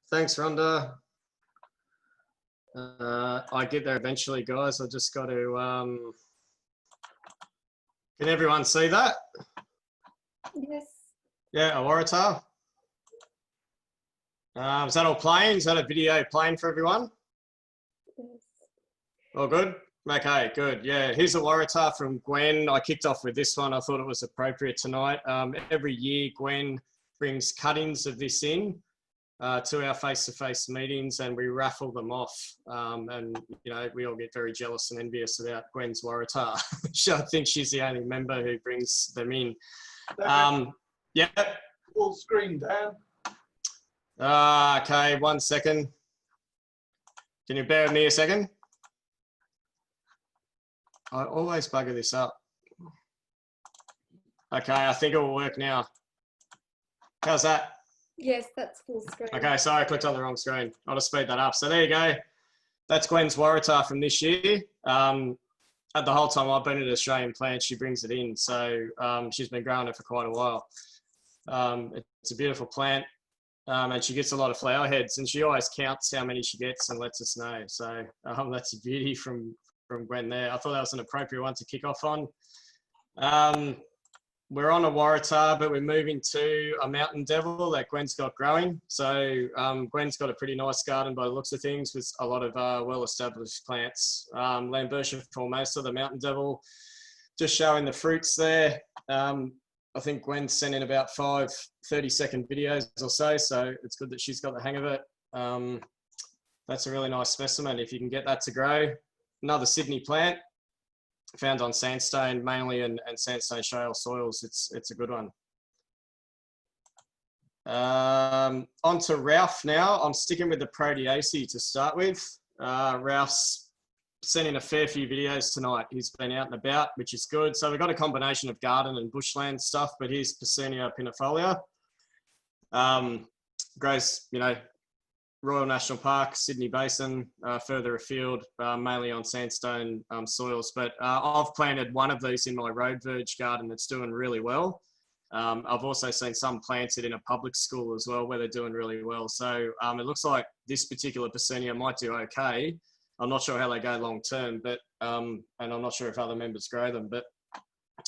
Thanks, Rhonda. I get there eventually, guys. I just got to. Can everyone see that? Yes. Yeah, a Waratah. Is that all playing? Is that a video playing for everyone? Yes. All good? Okay, good. Yeah, here's a Waratah from Gwen. I kicked off with this one. I thought it was appropriate tonight. Every year, Gwen brings cuttings of this in to our face-to-face meetings, and we raffle them off. And, you know, we all get very jealous and envious about Gwen's Waratah. I think she's the only member who brings them in. Yeah. Full screen, Dan. Okay, 1 second. Can you bear with me a second? I always bugger this up. Okay, I think it will work now. How's that? Yes, that's full screen. Okay, sorry, I clicked on the wrong screen. I'll just speed that up. So there you go. That's Gwen's Waratah from this year. At the whole time I've been at Australian Plant, she brings it in. So she's been growing it for quite a while. It's a beautiful plant. And she gets a lot of flower heads, and she always counts how many she gets and lets us know. So that's a beauty from Gwen there. I thought that was an appropriate one to kick off on. We're on a Waratah, but we're moving to a Mountain Devil that Gwen's got growing. So Gwen's got a pretty nice garden by the looks of things with a lot of well-established plants. Lambertia formosa, the Mountain Devil, just showing the fruits there. I think Gwen sent in about 5 30-second videos or so it's good that she's got the hang of it. That's a really nice specimen if you can get that to grow. Another Sydney plant, found on sandstone mainly and sandstone shale soils. It's a good one. On to Ralph now. I'm sticking with the Proteaceae to start with. Ralph's sent in a fair few videos tonight. He's been out and about, which is good. So we've got a combination of garden and bushland stuff, but here's Pecunia pinifolia. Grows, you know, Royal National Park, Sydney Basin, further afield, mainly on sandstone soils. But I've planted one of these in my road verge garden that's doing really well. I've also seen some planted in a public school as well where they're doing really well. So it looks like this particular Pecunia might do okay. I'm not sure how they go long term, but and I'm not sure if other members grow them, but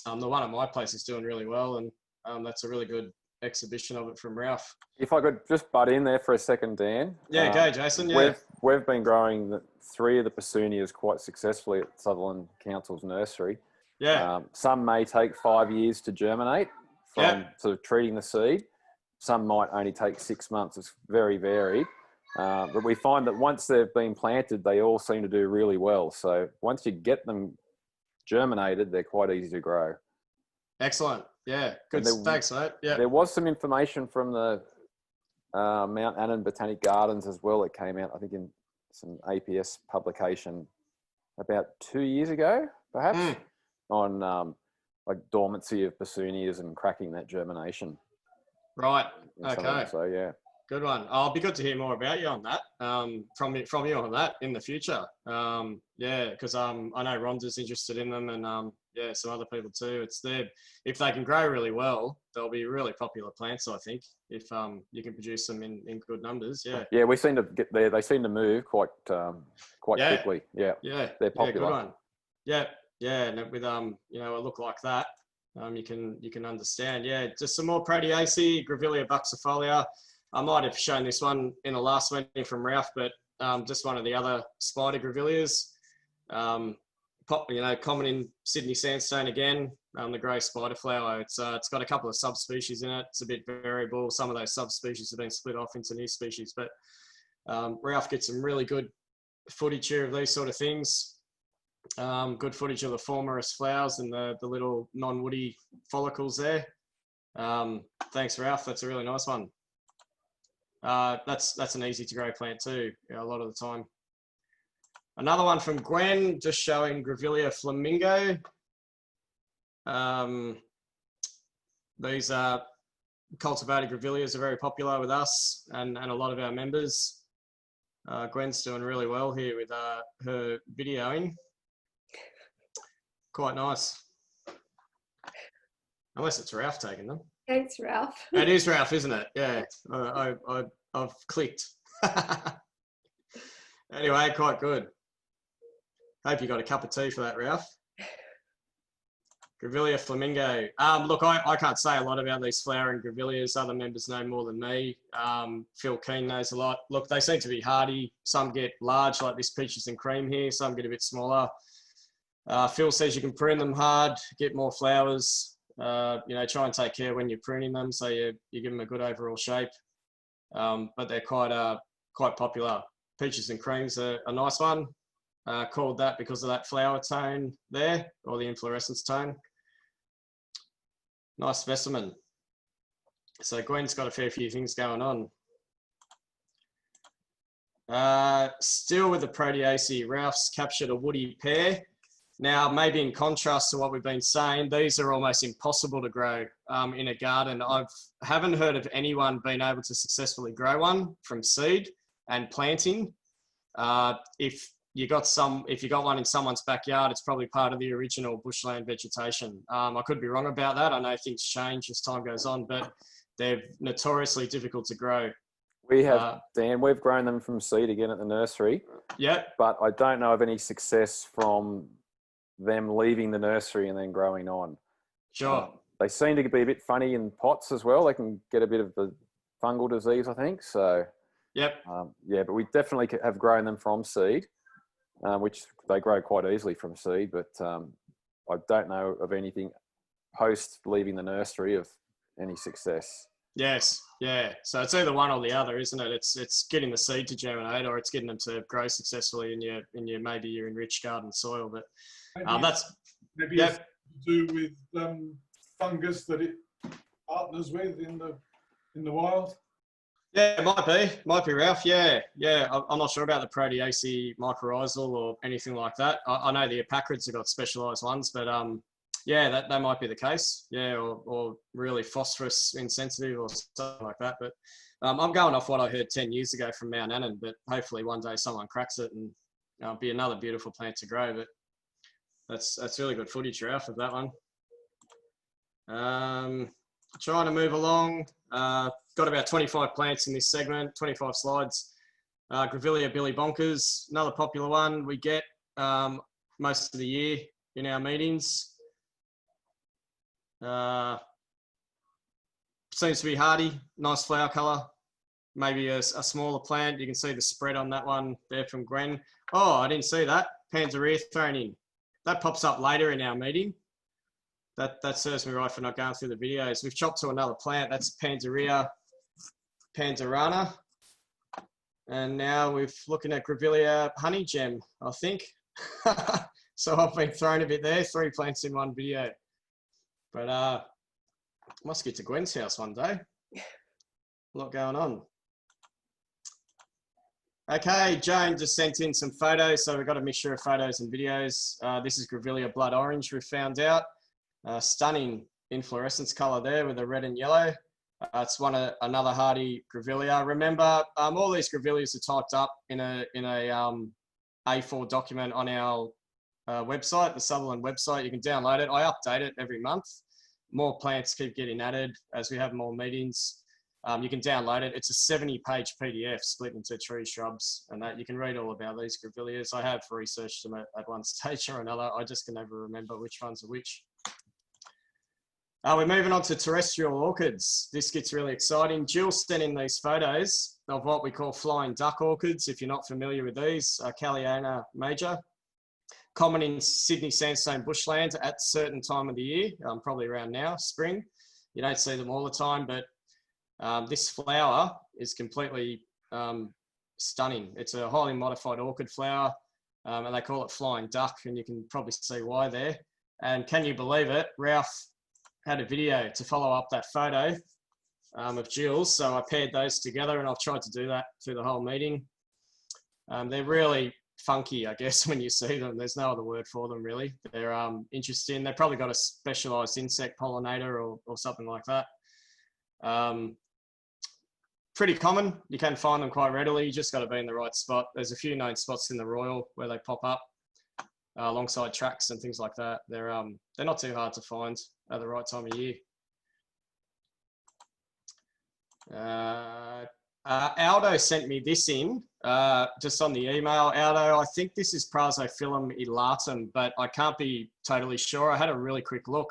the one at my place is doing really well, and that's a really good exhibition of it from Ralph. If I could just butt in there for a second, Dan. Yeah, go, Jason. Yeah. We've been growing 3 of the Pecunias quite successfully at Sutherland Council's nursery. Yeah. Some may take 5 years to germinate from sort of treating the seed. Some might only take 6 months. It's very varied. But we find that once they've been planted, they all seem to do really well. So once you get them germinated, they're quite easy to grow. Excellent. Yeah. Good. Thanks, mate. Yeah. There was some information from the Mount Annan Botanic Gardens as well. It came out, I think, in some APS publication about 2 years ago, perhaps, on like dormancy of Pecunias and cracking that germination. Right. Okay. So yeah. Good one. I'll be good to hear more about you on that, from you on that in the future. Yeah, because I know Rhonda's interested in them, and yeah, some other people too. It's there. If they can grow really well, they'll be really popular plants, I think, if you can produce them in good numbers. Yeah. Yeah, we seem to get there. They seem to move quite quickly. Yeah. Yeah. They're popular. Yeah, good one. Yeah. Yeah, and with you know, a look like that, you can understand. Yeah, just some more Proteaceae, Grevillea buxifolia. I might have shown this one in the last meeting from Ralph, but just one of the other spider grevilleas. You know, common in Sydney sandstone again, the grey spider flower. It's got a couple of subspecies in it. It's a bit variable. Some of those subspecies have been split off into new species, but Ralph gets some really good footage here of these sort of things. Good footage of the formerous flowers and the little non-woody follicles there. Thanks, Ralph. That's a really nice one. That's an easy to grow plant too, a lot of the time. Another one from Gwen, just showing Grevillea flamingo. These cultivated Grevilleas are very popular with us and a lot of our members. Gwen's doing really well here with her videoing. Quite nice. Unless it's Ralph taking them. Thanks, Ralph. It is Ralph, isn't it? Yeah, I've clicked. Anyway, quite good. Hope you got a cup of tea for that, Ralph. Grevillea flamingo. Look, I can't say a lot about these flowering grevilleas. Other members know more than me. Phil Keane knows a lot. Look, they seem to be hardy. Some get large, like this peaches and cream here. Some get a bit smaller. Phil says you can prune them hard, get more flowers. You know, try and take care when you're pruning them, so you give them a good overall shape. But they're quite popular. Peaches and cream's a nice one. Called that because of that flower tone there, or the inflorescence tone. Nice specimen. So Gwen's got a fair few things going on. Still with the Proteaceae, Ralph's captured a woody pear. Now, maybe in contrast to what we've been saying, these are almost impossible to grow in a garden. I haven't heard of anyone being able to successfully grow one from seed and planting. If you got one in someone's backyard, it's probably part of the original bushland vegetation. I could be wrong about that. I know things change as time goes on, but they're notoriously difficult to grow. We have, Dan, we've grown them from seed again at the nursery. Yep. But I don't know of any success from them leaving the nursery and then growing on. Sure. They seem to be a bit funny in pots as well. They can get a bit of the fungal disease, I think. So, yep. Yeah, but we definitely have grown them from seed, which they grow quite easily from seed. But I don't know of anything post leaving the nursery of any success. Yes, yeah. So it's either one or the other, isn't it? It's getting the seed to germinate, or it's getting them to grow successfully in your maybe your enriched garden soil. But that's maybe it's to do with fungus that it partners with in the wild. Yeah, it might be Ralph. Yeah. I'm not sure about the Proteaceae mycorrhizal or anything like that. I know the apacrids have got specialised ones, but yeah, that might be the case. Yeah, or really phosphorus insensitive or something like that. But I'm going off what I heard 10 years ago from Mount Annan, but hopefully one day someone cracks it and be another beautiful plant to grow. But that's really good footage, Ralph, of that one. Trying to move along. Got about 25 plants in this segment, 25 slides. Grevillea Billy Bonkers, another popular one we get most of the year in our meetings. Seems to be hardy, nice flower colour. Maybe a smaller plant. You can see the spread on that one there from Gwen. Oh, I didn't see that. Panzerea thrown in. That pops up later in our meeting. That serves me right for not going through the videos. We've chopped to another plant. That's Panzerea panzerana. And now we're looking at Grevillea honey gem, I think. So I've been thrown a bit there. 3 plants in one video. But must get to Gwen's house one day. A lot going on. Okay, Jane just sent in some photos. So we've got a mixture of photos and videos. This is Grevillea blood orange, we found out. Stunning inflorescence colour there with the red and yellow. It's another hardy Grevillea. Remember, all these Grevilleas are typed up in a A4 document on our website, the Sutherland website. You can download it. I update it every month. More plants keep getting added as we have more meetings. You can download it. It's a 70-page PDF split into tree shrubs, and that you can read all about these Grevilleas. I have researched them at one stage or another. I just can never remember which ones are which. We're moving on to terrestrial orchids. This gets really exciting. Jill sent in these photos of what we call flying duck orchids. If you're not familiar with these, Calliana major. Common in Sydney sandstone bushland at a certain time of the year, probably around now, spring. You don't see them all the time, but this flower is completely stunning. It's a highly modified orchid flower, and they call it flying duck, and you can probably see why there. And can you believe it? Ralph had a video to follow up that photo of Jill's, so I paired those together, and I've tried to do that through the whole meeting. They're really funky, I guess, when you see them. There's no other word for them, really. They're interesting. They've probably got a specialised insect pollinator or something like that. Pretty common. You can find them quite readily. You just got to be in the right spot. There's a few known spots in the Royal where they pop up alongside tracks and things like that. They're not too hard to find at the right time of year. Aldo sent me this in, just on the email. Aldo, I think this is Prasophyllum elatum, but I can't be totally sure. I had a really quick look.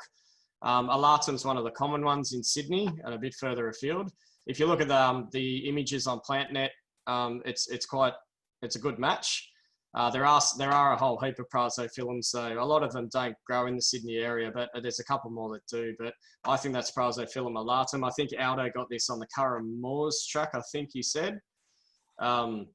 Elatum's one of the common ones in Sydney and a bit further afield. If you look at the images on PlantNet, it's a good match. There are a whole heap of Prasophyllums, so a lot of them don't grow in the Sydney area, but there's a couple more that do. But I think that's Prasophyllum elatum. I think Aldo got this on the Curragh Moors track, I think he said. They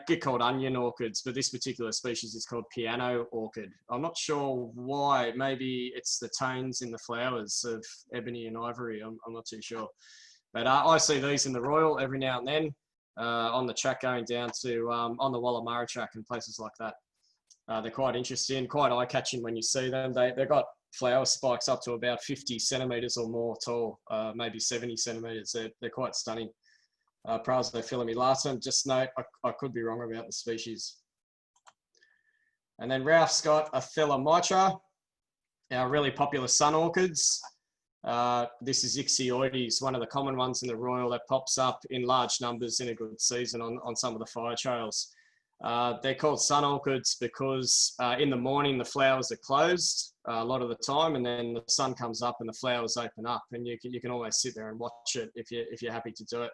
get called onion orchids, but this particular species is called piano orchid. I'm not sure why. Maybe it's the tones in the flowers of ebony and ivory. I'm not too sure. But I see these in the Royal every now and then on the track going down to on the Wallamara track and places like that. They're quite interesting, quite eye-catching when you see them. They've got flower spikes up to about 50 centimetres or more tall, maybe 70 centimetres. They're quite stunning. Prasophyllum elatum, just note, I could be wrong about the species. And then Ralph's got a Thelomitra, our really popular sun orchids. This is Ixioides, one of the common ones in the Royal that pops up in large numbers in a good season on some of the fire trails. They're called sun orchids because in the morning the flowers are closed a lot of the time, and then the sun comes up and the flowers open up, and you can always sit there and watch it if you're happy to do it.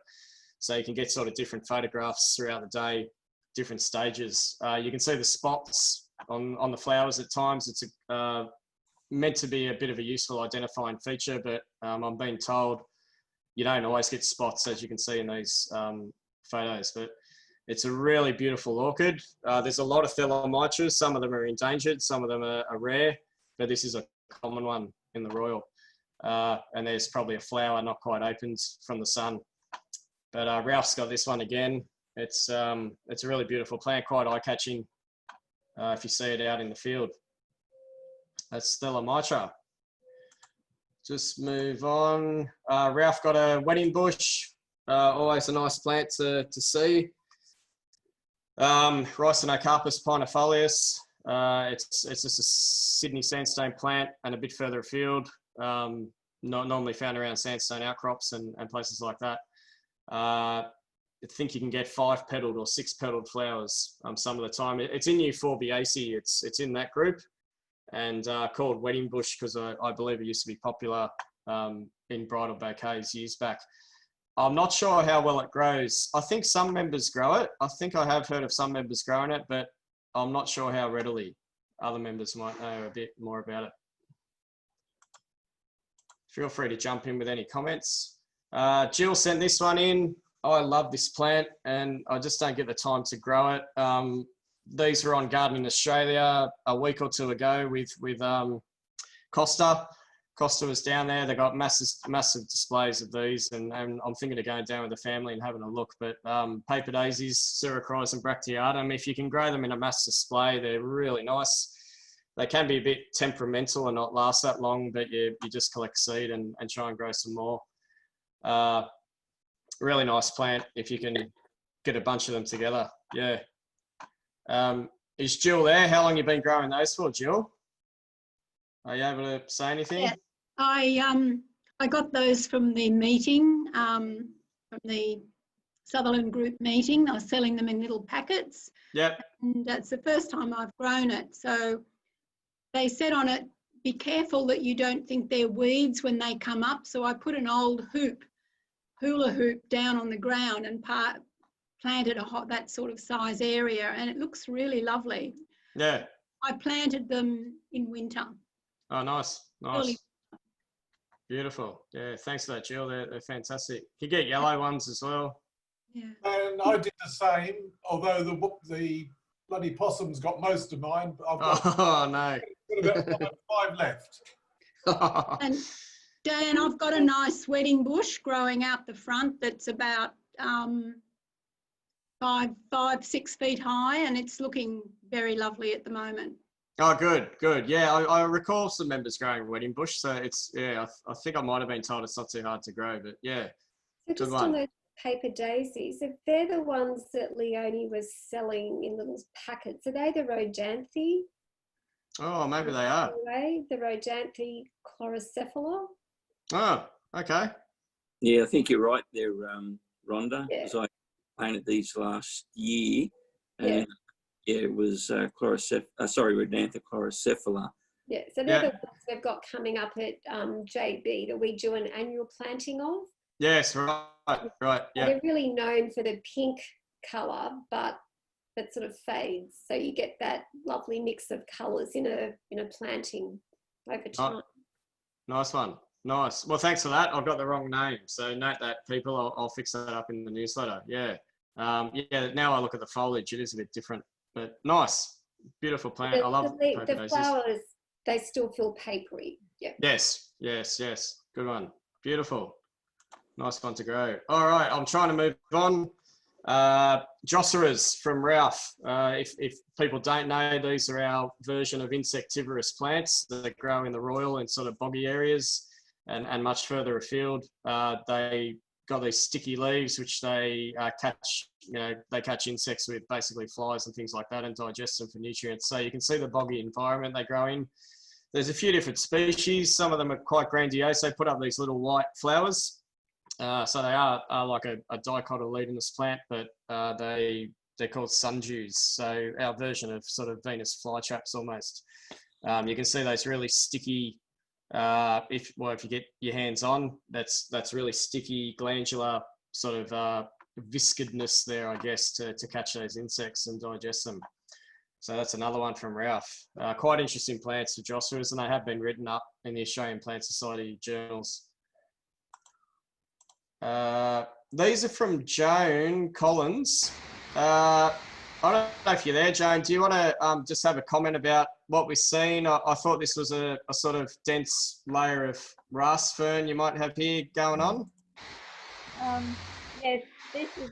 So you can get sort of different photographs throughout the day, different stages. You can see the spots on the flowers at times. It's meant to be a bit of a useful identifying feature, but I'm being told you don't always get spots, as you can see in these photos. But it's a really beautiful orchid. There's a lot of Thelomitras. Some of them are endangered, some of them are rare, but this is a common one in the Royal. And there's probably a flower not quite opened from the sun. But Ralph's got this one again. It's a really beautiful plant, quite eye-catching if you see it out in the field. That's Thelomitra. Just move on. Ralph got a wedding bush. Always a nice plant to see. Rhizinocarpus pinifolius. It's just a Sydney sandstone plant and a bit further afield. Not normally found around sandstone outcrops and places like that. I think you can get 5-petaled or 6-petaled flowers some of the time. It's in Euphorbiaceae. It's in that group, and called wedding bush because I believe it used to be popular in bridal bouquets years back. I'm not sure how well it grows. I think some members grow it. I think I have heard of some members growing it, but I'm not sure how readily. Other members might know a bit more about it. Feel free to jump in with any comments. Jill sent this one in. I love this plant and I just don't get the time to grow it. These were on Gardening Australia a week or two ago with Costa. Costa was down there. They got massive displays of these, and I'm thinking of going down with the family and having a look. But paper daisies, Pseudochryzum bracteatum, if you can grow them in a mass display, they're really nice. They can be a bit temperamental and not last that long, but you just collect seed and try and grow some more. Really nice plant if you can get a bunch of them together. Yeah. Is Jill there? How long have you been growing those for, Jill? Are you able to say anything? Yeah, I got those from the meeting, from the Sutherland group meeting. I was selling them in little packets. Yep. And that's the first time I've grown it. So they said on it, be careful that you don't think they're weeds when they come up. So I put an old hula hoop down on the ground and planted that sort of size area, and it looks really lovely. Yeah. I planted them in winter. Oh, nice. Nice. Early. Beautiful. Yeah, thanks for that, Jill. They're fantastic. You get yellow ones as well. Yeah. And I did the same, although the bloody possums got most of mine. But I've got, no. got about 5 left. And Dan, I've got a nice wedding bush growing out the front that's about 5-6 feet high, and it's looking very lovely at the moment. Oh, good, good. Yeah, I recall some members growing a wedding bush, so it's, yeah, I think I might have been told it's not too hard to grow, but yeah. So just on those paper daisies, if they're the ones that Leonie was selling in little packets, are they the Rhodanthe? Oh, maybe they are. The Rhodanthe chlorocephala? Oh, okay. Yeah, I think you're right there, Rhonda, Yeah. because I painted these last year, Yeah. and it was Rhodantha chlorocephala. Yeah, so they're the ones we've got coming up at JB that we do an annual planting of. Yes, right, yeah. They're really known for the pink colour, but that sort of fades. So you get that lovely mix of colours in a planting over time. Nice one. Nice. Well, thanks for that. I've got the wrong name, so note that, people. I'll fix that up in the newsletter. Yeah. Yeah. Now I look at the foliage; it is a bit different, but nice, beautiful plant. I love the flowers. They still feel papery. Yeah. Yes. Good one. Beautiful. Nice one to grow. All right, I'm trying to move on. Joceras from Ralph. If people don't know, these are our version of insectivorous plants that grow in the Royal and sort of boggy areas and much further afield. They got these sticky leaves which they catch. They catch insects with, basically flies and things like that, and digest them for nutrients. So you can see the boggy environment they grow in. There's a few different species. Some of them are quite grandiose. They put up these little white flowers. So they are like a dicotyledonous plant, but they're called sundews. So our version of sort of Venus flytraps almost. You can see those really sticky. If you get your hands on, that's really sticky, glandular sort of viscidness there, I guess, to catch those insects and digest them. So that's another one from Ralph. Quite interesting plants for Joceras, and they have been written up in the Australian Plant Society journals. These are from Joan Collins. I don't know if you're there, Joan. Do you want to just have a comment about what we've seen? I thought this was a sort of dense layer of ras fern you might have here going on. Yes, this is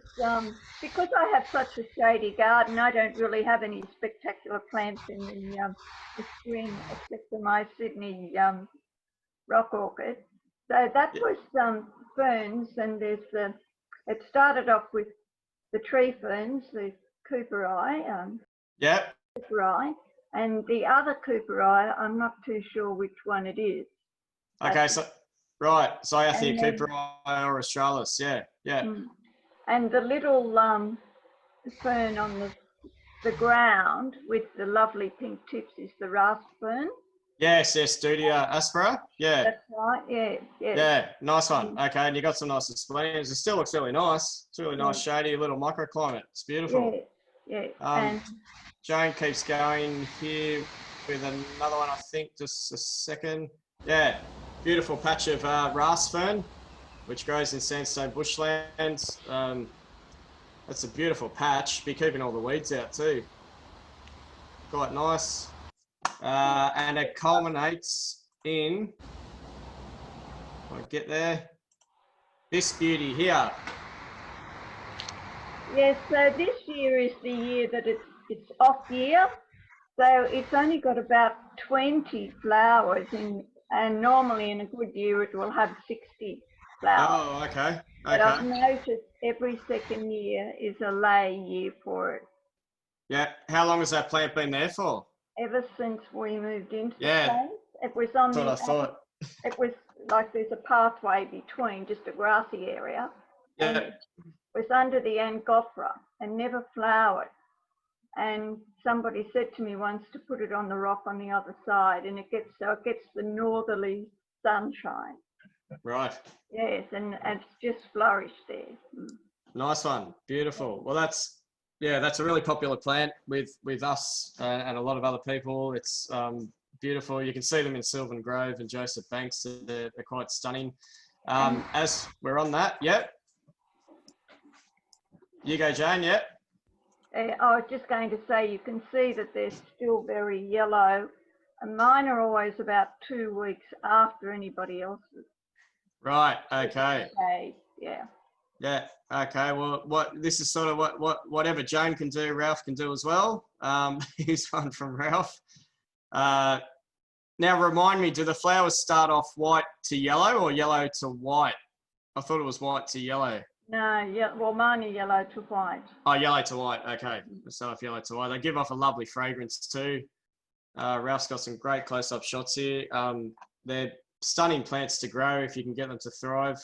because I have such a shady garden. I don't really have any spectacular plants in the spring except for my Sydney rock orchid. So that was ferns, and there's it started off with the tree ferns, the cooperi, cooperi, and the other cooperi, I'm not too sure which one it is. Okay, so right, Cyathea cooperi or australis, yeah. And the little fern on the ground with the lovely pink tips is the ras fern. Yes, Studia aspera. Yeah. That's right. Yeah. Yeah, nice one. Okay, and you got some nice displays. It still looks really nice. It's really nice, shady little microclimate. It's beautiful. Yeah. And Jane keeps going here with another one, I think, just a second. Yeah, beautiful patch of ras fern, which grows in sandstone bushland. That's a beautiful patch. Be keeping all the weeds out too. Quite nice. And it culminates in, I'll get there, this beauty here. Yes, so this year is the year that it's off year. So it's only got about 20 flowers in, and normally in a good year it will have 60 flowers. Oh, okay. But I've noticed every second year is a lay year for it. Yeah. How long has that plant been there for? Ever since we moved into the place. It was on That's what I thought. It was like there's a pathway between, just a grassy area. Yeah. And it was under the Angophora and never flowered. And somebody said to me once to put it on the rock on the other side, and it gets the northerly sunshine. Right. Yes, and it's just flourished there. Nice one. Beautiful. Well, that's a really popular plant with us and a lot of other people. It's beautiful. You can see them in Sylvan Grove and Joseph Banks. They're quite stunning. As we're on that, you go, Jane. Yep. I was just going to say, you can see that they're still very yellow, and mine are always about 2 weeks after anybody else's. Right. Okay. Yeah. Yeah. Okay. Well, this is sort of whatever Jane can do, Ralph can do as well. Here's one from Ralph. Now, remind me, do the flowers start off white to yellow or yellow to white? I thought it was white to yellow. No, yeah. Well, mine are yellow to white. Oh, yellow to white. Okay. So if yellow to white, they give off a lovely fragrance too. Ralph's got some great close-up shots here. They're stunning plants to grow if you can get them to thrive.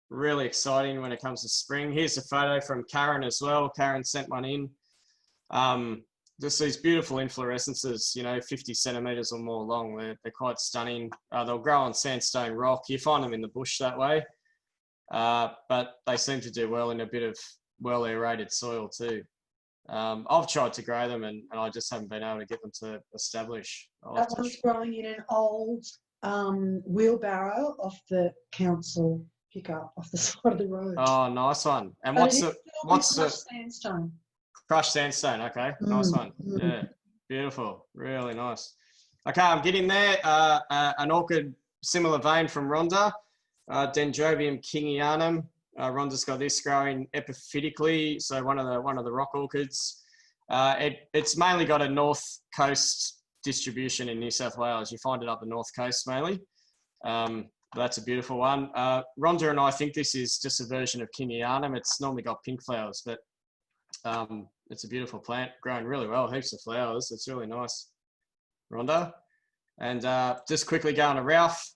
really exciting when it comes to spring. Here's a photo from Karen as well. Karen sent one in. Just these beautiful inflorescences, you know, 50 centimetres or more long. They're quite stunning. They'll grow on sandstone rock. You find them in the bush that way. But they seem to do well in a bit of well aerated soil too. I've tried to grow them and I just haven't been able to get them to establish. That one's growing in an old wheelbarrow off the council pickup off the side of the road. Oh, nice one. And But what's it is what's still the crushed sandstone? crushed sandstone? Okay, nice one. Yeah, beautiful, really nice. Okay, I'm getting there. An orchid similar vein from Rhonda, Dendrobium kingianum. Rhonda's got this growing epiphytically, so one of the rock orchids. It's mainly got a north coast distribution in New South Wales. You find it up the north coast mainly. That's a beautiful one. Rhonda and I think this is just a version of kingianum. It's normally got pink flowers, but it's a beautiful plant, growing really well, heaps of flowers. It's really nice, Rhonda. And just quickly going to Ralph.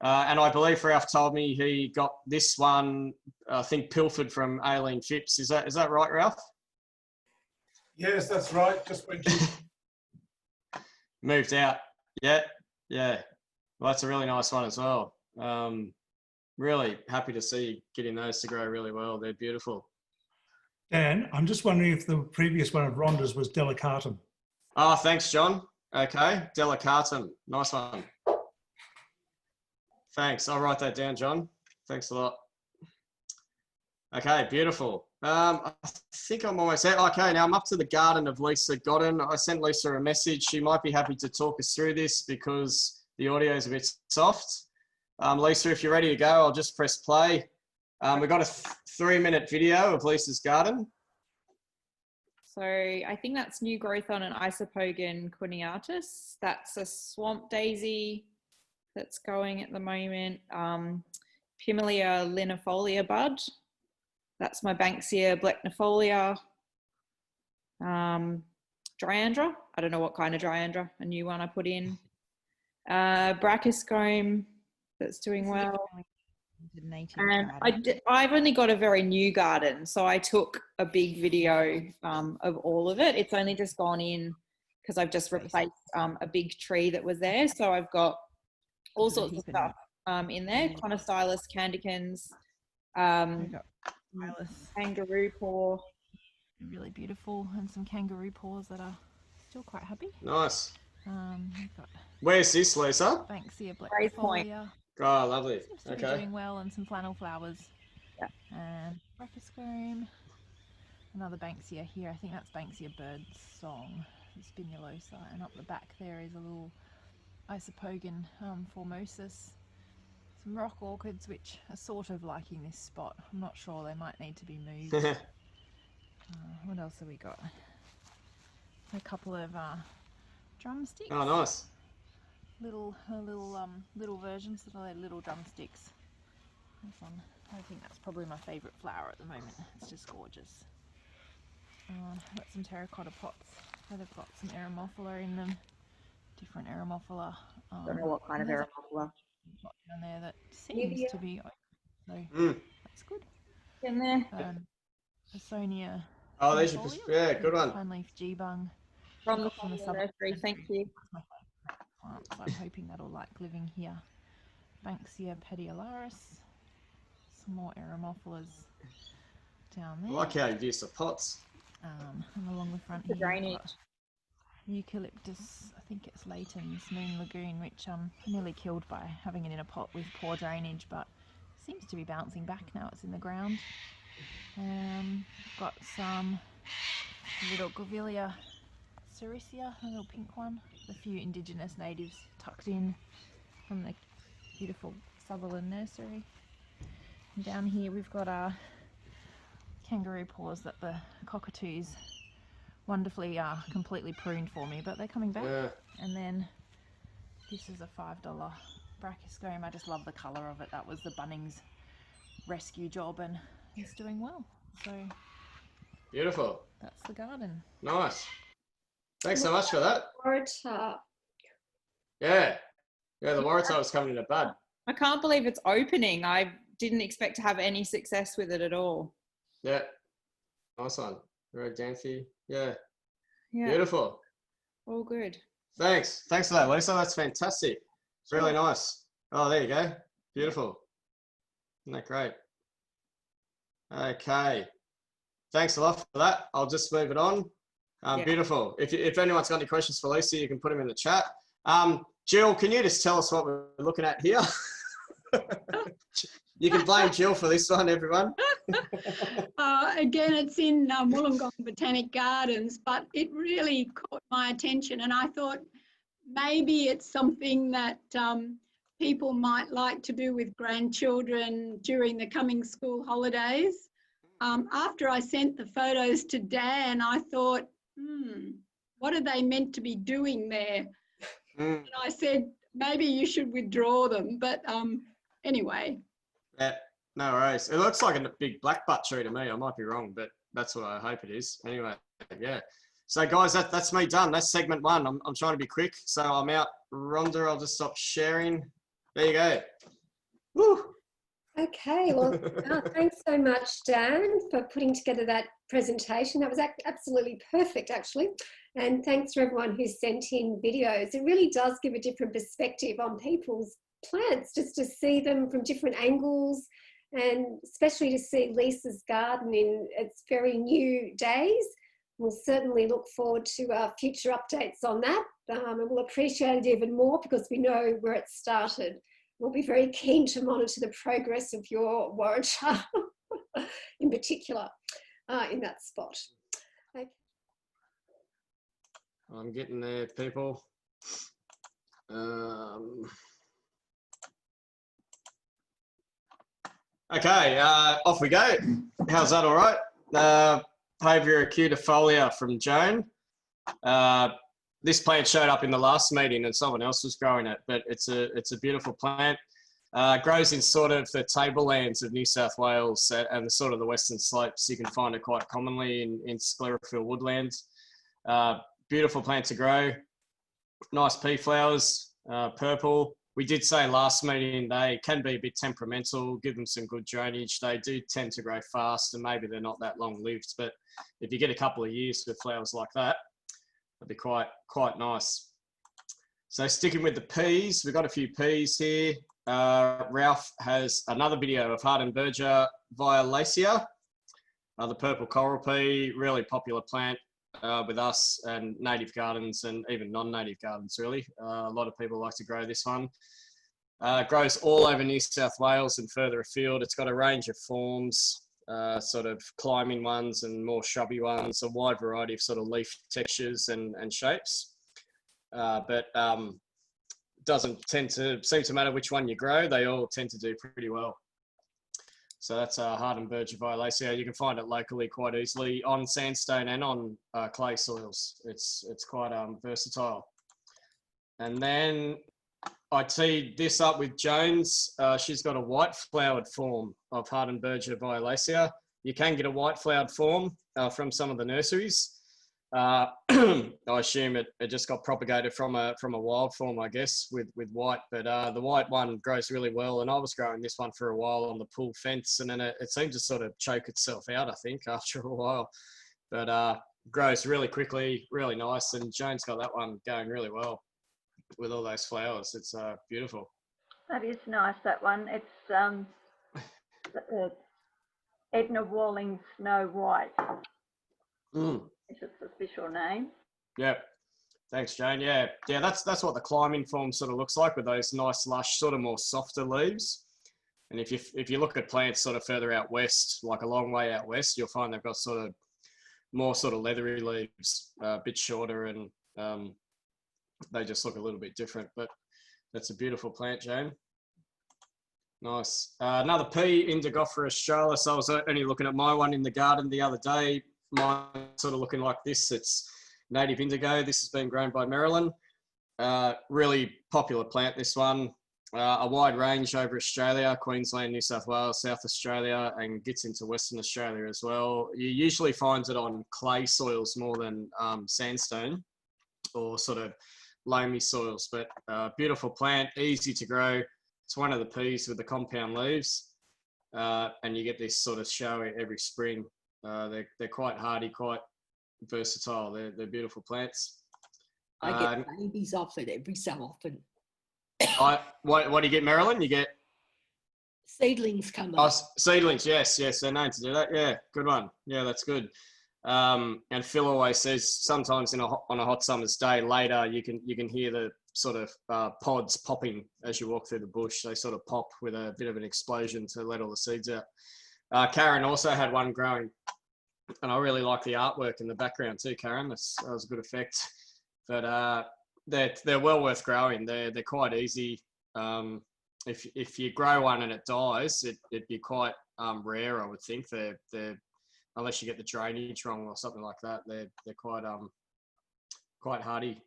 And I believe Ralph told me he got this one, I think, pilfered from Aileen Phipps. Is that right, Ralph? Yes, that's right. Just when she Moved out. Yeah. Well, that's a really nice one as well. Really happy to see you getting those to grow really well. They're beautiful. Dan, I'm just wondering if the previous one of Rhonda's was delicatum. Oh, thanks, John. Okay, delicatum. Nice one. Thanks. I'll write that down, John. Thanks a lot. Okay, beautiful. I think I'm almost there. Okay, now I'm up to the garden of Lisa Godden. I sent Lisa a message. She might be happy to talk us through this because the audio is a bit soft. Lisa, if you're ready to go, I'll just press play. We've got a 3-minute video of Lisa's garden. So I think that's new growth on an Isopogon cuneatus. That's a swamp daisy that's going at the moment. Pimelia linifolia bud. That's my Banksia blechtnifolia. Dryandra. I don't know what kind of Dryandra. A new one I put in. Brachyscome that's doing well. And I've only got a very new garden, so I took a big video of all of it. It's only just gone in because I've just replaced a big tree that was there. So I've got all sorts of stuff in there. Conostylus candicans, kangaroo paw. Really beautiful, and some kangaroo paws that are still quite happy. Nice. We've got Where's this, Lisa? Banksia Grace Point. blechtnifolia. Oh, lovely. Seems to be Okay. doing well, and some flannel flowers. Yeah. And Brachyscome. Another Banksia here. I think that's Banksia bird song, spinulosa. And up the back there is a little Isopogon formosus. Some rock orchids which are sort of liking this spot. I'm not sure, they might need to be moved. What else have we got? A couple of drumsticks. Oh, nice. Little versions that are little drumsticks. This one, I think that's probably my favourite flower at the moment. It's just gorgeous. I've got some terracotta pots that have got some Aeromophila in them. Different Aeromophila. Don't know what kind of Aeromophila. Pot down there that seems to be open, so that's good. In there. Asonia. Oh, there's your, folium, yeah, good one. Pine leaf G-bung. From the suburb. nursery, thank you. Plants. I'm hoping that'll like living here. Banksia petiolaris. Some more Aeromophilas down I there. like how you've used the pots. And along the front The here, we've drainage. got Eucalyptus, I think it's Leighton's Moon Lagoon, which I nearly killed by having it in a pot with poor drainage, but seems to be bouncing back now it's in the ground. Got some little Grevillea sericea, a little pink one. A few indigenous natives tucked in from the beautiful Sutherland nursery. And down here we've got our kangaroo paws that the cockatoos wonderfully completely pruned for me, but they're coming back. Yeah. And then this is a $5 Brachyscome. I just love the colour of it. That was the Bunnings rescue job, and it's doing well. So Beautiful. that's the garden. Nice. Thanks so much for that. Waratah. Yeah. Yeah, the Waratah was coming in a bud. I can't believe it's opening. I didn't expect to have any success with it at all. Yeah. Nice one. Rhodanthe. Yeah. Yeah. Beautiful. All good. Thanks. Thanks for that, Lisa. That's fantastic. It's really nice. Oh, there you go. Beautiful. Isn't that great? Okay. Thanks a lot for that. I'll just move it on. Yeah. Beautiful. If anyone's got any questions for Lisa, you can put them in the chat. Jill, can you just tell us what we're looking at here? You can blame Jill for this one, everyone. Again, it's in Wollongong Botanic Gardens, but it really caught my attention, and I thought maybe it's something that people might like to do with grandchildren during the coming school holidays. After I sent the photos to Dan, I thought, what are they meant to be doing there? And I said, maybe you should withdraw them, but anyway. Yeah, no worries. It looks like a big black butt tree to me. I might be wrong, but that's what I hope it is. Anyway, yeah. So guys, that's me done. That's segment one. I'm trying to be quick, so I'm out. Rhonda, I'll just stop sharing. There you go. Woo. Okay, well, thanks so much, Dan, for putting together that presentation. That was absolutely perfect, actually. And thanks to everyone who sent in videos. It really does give a different perspective on people's plants, just to see them from different angles, and especially to see Lisa's garden in its very new days. We'll certainly look forward to future updates on that, and we'll appreciate it even more because we know where it started. We'll be very keen to monitor the progress of your warranty in particular in that spot. Okay. I'm getting there, people. Okay, off we go. How's that, all right? Pavia acutifolia from Joan. This plant showed up in the last meeting and someone else was growing it, but it's a beautiful plant. Grows in sort of the tablelands of New South Wales and the sort of the western slopes. You can find it quite commonly in sclerophyll woodlands. Beautiful plant to grow. Nice pea flowers, purple. We did say last meeting they can be a bit temperamental, give them some good drainage. They do tend to grow fast and maybe they're not that long lived, but if you get a couple of years with flowers like that, it'd be quite nice. So sticking with the peas, we've got a few peas here. Ralph has another video of Hardenbergia violacea, the purple coral pea, really popular plant with us and native gardens and even non-native gardens really. A lot of people like to grow this one. Grows all over New South Wales and further afield. It's got a range of forms, sort of climbing ones and more shrubby ones, a wide variety of sort of leaf textures and shapes. But doesn't tend to seem to matter which one you grow. They all tend to do pretty well. So that's Hardenbergia violacea. You can find it locally quite easily on sandstone and on clay soils. It's quite versatile. And then I teed this up with Jones. She's got a white flowered form of Hardenbergia violacea. You can get a white flowered form from some of the nurseries. I assume it just got propagated from a wild form, I guess, with white. But the white one grows really well, and I was growing this one for a while on the pool fence, and then it seemed to sort of choke itself out, I think, after a while. But grows really quickly, really nice, and Joan's got that one going really well with all those flowers. It's beautiful. That is nice, that one. It's Edna Walling Snow White. It's its official name. Yeah, thanks, Jane. Yeah, that's what the climbing form sort of looks like with those nice, lush, sort of more softer leaves. And if you look at plants sort of further out west, like a long way out west, you'll find they've got sort of more sort of leathery leaves, a bit shorter, and they just look a little bit different. But that's a beautiful plant, Jane. Nice. Another pea, Indigofera australis. I was only looking at my one in the garden the other day. Mine sort of looking like this. It's native indigo. This has been grown by Marilyn. Really popular plant, this one. A wide range over Australia, Queensland, New South Wales, South Australia, and gets into Western Australia as well. You usually find it on clay soils more than sandstone or sort of loamy soils, but beautiful plant, easy to grow. It's one of the peas with the compound leaves. and you get this sort of show every spring. They're quite hardy, quite versatile. They're beautiful plants. I get babies off it every so often. What do you get, Marilyn? You get seedlings come up. Oh, seedlings, yes, they're known to do that. Yeah, good one. Yeah, that's good. And Phil always says sometimes on a hot summer's day later, you can hear the sort of pods popping as you walk through the bush. They sort of pop with a bit of an explosion to let all the seeds out. Karen also had one growing, and I really like the artwork in the background too, Karen. That was a good effect. But they're well worth growing. They're quite easy. If you grow one and it dies, it'd be quite rare, I would think. They're unless you get the drainage wrong or something like that, they're quite hardy.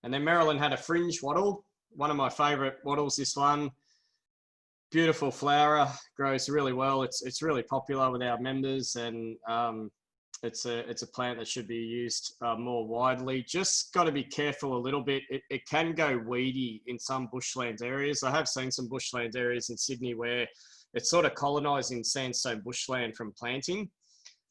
And then Marilyn had a fringe wattle, one of my favourite wattles. This one, beautiful flower, grows really well. It's really popular with our members, and it's a plant that should be used more widely. Just got to be careful a little bit. It can go weedy in some bushland areas. I have seen some bushland areas in Sydney where it's sort of colonising sandstone bushland from planting.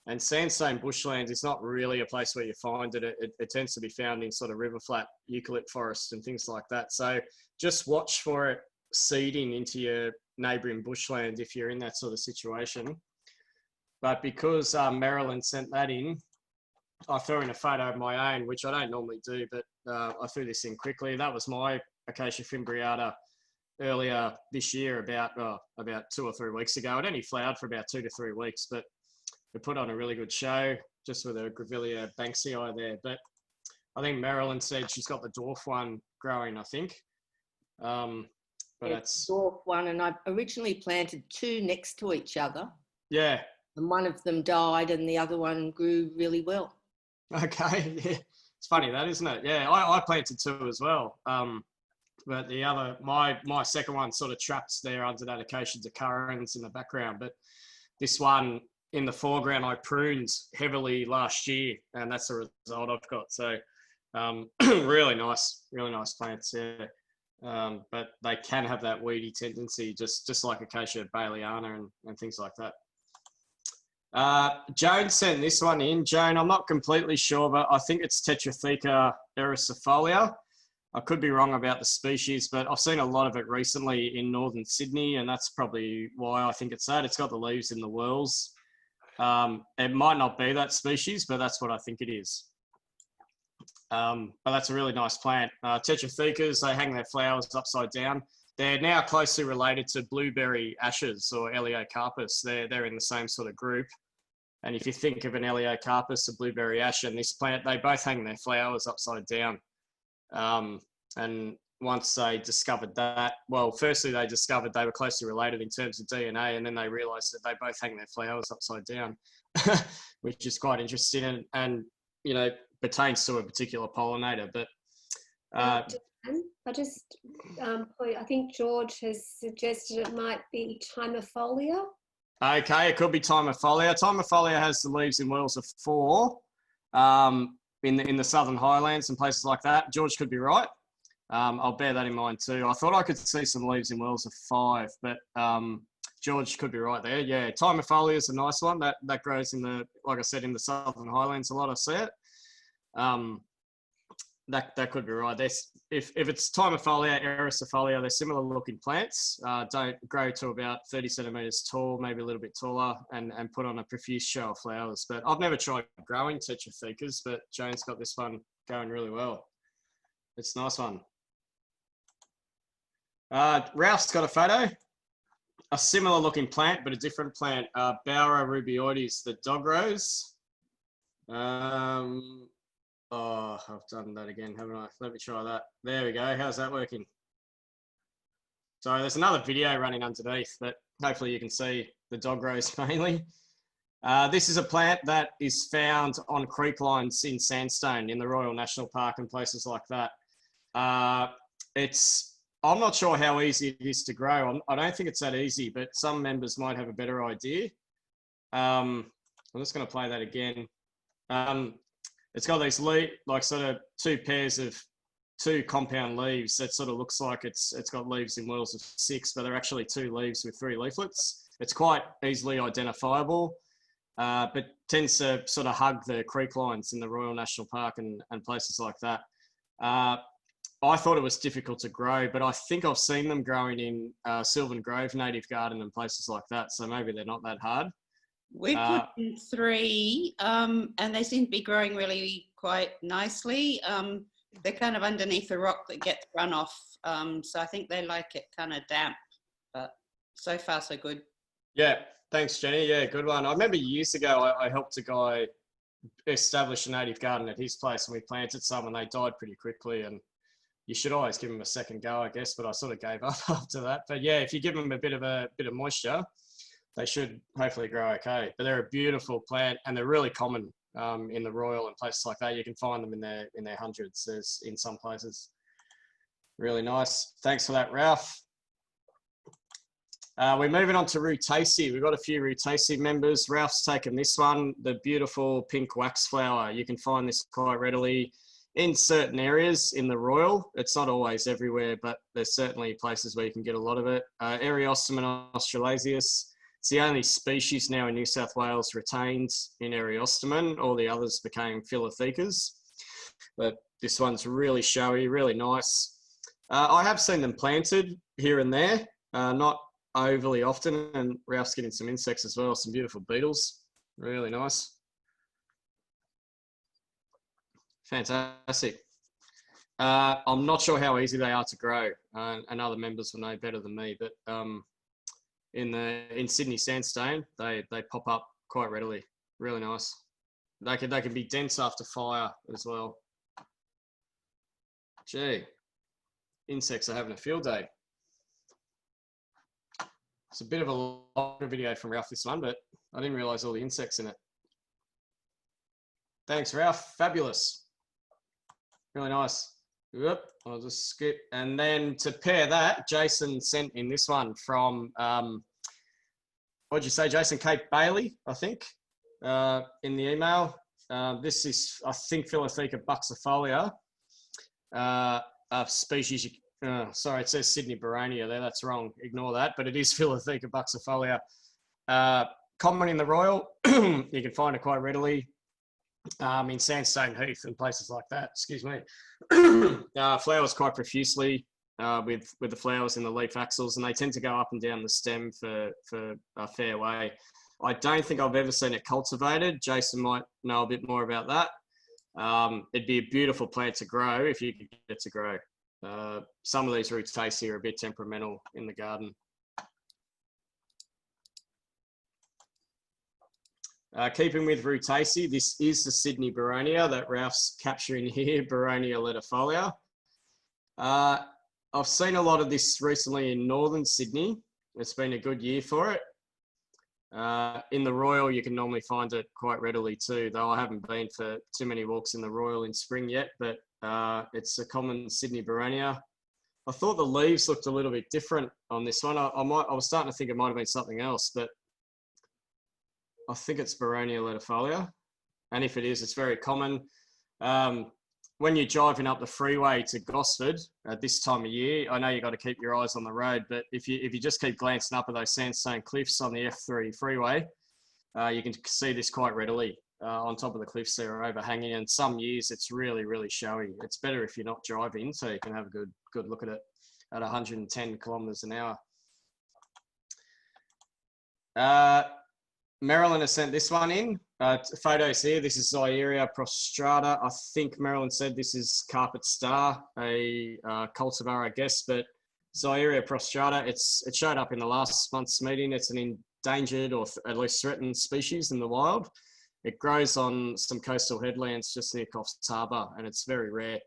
And sandstone bushland is not really a place where you find it. It tends to be found in sort of river flat eucalypt forests and things like that. So just watch for it seeding into your neighbouring bushland if you're in that sort of situation. But because Marilyn sent that in, I threw in a photo of my own, which I don't normally do, but I threw this in quickly. That was my Acacia fimbriata earlier this year, about 2 or 3 weeks ago. It only flowered for about 2 to 3 weeks, but it put on a really good show just with a Grevillea banksii there. But I think Marilyn said she's got the dwarf one growing, I think. But it's dwarf one, and I originally planted 2 next to each other. Yeah. And one of them died and the other one grew really well. Okay, yeah. It's funny that, isn't it? Yeah, I planted 2 as well. But the other, my second one sort of traps there under that acacia decurrens in the background. But this one in the foreground, I pruned heavily last year, and that's the result I've got. So really nice plants, yeah. But they can have that weedy tendency, just like Acacia Baileyana and things like that. Joan sent this one in. Joan, I'm not completely sure, but I think it's Tetratheca ericifolia. I could be wrong about the species, but I've seen a lot of it recently in northern Sydney, and that's probably why I think it's that. It's got the leaves in the whorls. It might not be that species, but that's what I think it is. But that's a really nice plant. Tetrathecas, they hang their flowers upside down. They're now closely related to blueberry ashes or Elaeocarpus. They're in the same sort of group. And if you think of an Elaeocarpus, a blueberry ash, and this plant, they both hang their flowers upside down. And once they discovered that, well, firstly, they discovered they were closely related in terms of DNA, and then they realized that they both hang their flowers upside down, which is quite interesting and you know, pertains to a particular pollinator. But I just I think George has suggested it might be Thymofolia. Okay, it could be Thymofolia. Thymofolia has the leaves in whorls of 4 in the Southern Highlands and places like that. George could be right. I'll bear that in mind too. I thought I could see some leaves in whorls of 5, but George could be right there. Yeah, Thymofolia is a nice one. That grows in the, like I said, in the Southern Highlands a lot. I see it. That could be right. If it's Thymofolia, ericifolia, they're similar looking plants. Don't grow to about 30 centimetres tall, maybe a little bit taller, and put on a profuse show of flowers. But I've never tried growing Tetrathecas, but Joan's got this one going really well. It's a nice one. Ralph's got a photo. A similar looking plant, but a different plant. Baura rubioides, the dog rose. Oh, I've done that again, haven't I? Let me try that. There we go. How's that working? So there's another video running underneath, but hopefully you can see the dog rose mainly. This is a plant that is found on creek lines in sandstone in the Royal National Park and places like that. I'm not sure how easy it is to grow. I don't think it's that easy, but some members might have a better idea. I'm just going to play that again. It's got these like sort of 2 pairs of two compound leaves that sort of looks like it's got leaves in whorls of 6, but they're actually 2 leaves with 3 leaflets. It's quite easily identifiable, but tends to sort of hug the creek lines in the Royal National Park and places like that. I thought it was difficult to grow, but I think I've seen them growing in Sylvan Grove Native Garden and places like that, so maybe they're not that hard. We put in 3 and they seem to be growing really quite nicely. They're kind of underneath a rock that gets runoff, so I think they like it kind of damp, but so far so good. Yeah, thanks, Jenny. Yeah, good one. I remember years ago I helped a guy establish a native garden at his place, and we planted some and they died pretty quickly, and you should always give them a second go, I guess, but I sort of gave up after that. But yeah, if you give them a bit of moisture, they should hopefully grow okay. But they're a beautiful plant and they're really common in the Royal and places like that. You can find them in their hundreds. There's in some places. Really nice. Thanks for that, Ralph. We're moving on to Rutaceae. We've got a few Rutaceae members. Ralph's taken this one, the beautiful pink wax flower. You can find this quite readily in certain areas in the Royal. It's not always everywhere, but there's certainly places where you can get a lot of it. Eriostemon australasius. It's the only species now in New South Wales retained in Eriostemon. All the others became Philothecas. But this one's really showy, really nice. I have seen them planted here and there, not overly often, and Ralph's getting some insects as well, some beautiful beetles. Really nice. Fantastic. I'm not sure how easy they are to grow, and other members will know better than me, but in Sydney sandstone, they pop up quite readily. Really nice. They can be dense after fire as well. Gee, insects are having a field day. It's a bit of a longer video from Ralph, this one, but I didn't realise all the insects in it. Thanks, Ralph. Fabulous. Really nice. Yep, I'll just skip. And then to pair that, Jason sent in this one from, what'd you say, Jason? Cape Bailey, I think, in the email. This is, I think, Philotheca buxifolia, a species, sorry, it says Sydney Baronia there, that's wrong, ignore that, but it is Philotheca buxifolia. Common in the Royal, you can find it quite readily. In Sandstone Heath and places like that, excuse me. Flowers quite profusely with the flowers in the leaf axils, and they tend to go up and down the stem for a fair way. I don't think I've ever seen it cultivated. Jason might know a bit more about that. It'd be a beautiful plant to grow if you could get it to grow. Some of these Rutaceae are a bit temperamental in the garden. Keeping with Rutaceae, this is the Sydney Baronia that Ralph's capturing here, Baronia letifolia. I've seen a lot of this recently in northern Sydney. It's been a good year for it. In the Royal, you can normally find it quite readily too, though I haven't been for too many walks in the Royal in spring yet, but it's a common Sydney Baronia. I thought the leaves looked a little bit different on this one. I was starting to think it might have been something else, but I think it's Baronia letifolia. And if it is, it's very common. When you're driving up the freeway to Gosford at this time of year, I know you've got to keep your eyes on the road, but if you just keep glancing up at those sandstone cliffs on the F3 freeway, you can see this quite readily on top of the cliffs there overhanging. And some years it's really, really showy. It's better if you're not driving, so you can have a good look at it at 110 kilometres an hour. Marilyn has sent this one in. Photos here. This is Zaeria prostrata. I think Marilyn said this is Carpet Star, a cultivar, I guess, but Zaeria prostrata, it showed up in the last month's meeting. It's an endangered or at least threatened species in the wild. It grows on some coastal headlands just near Coffs Harbour, and it's very rare.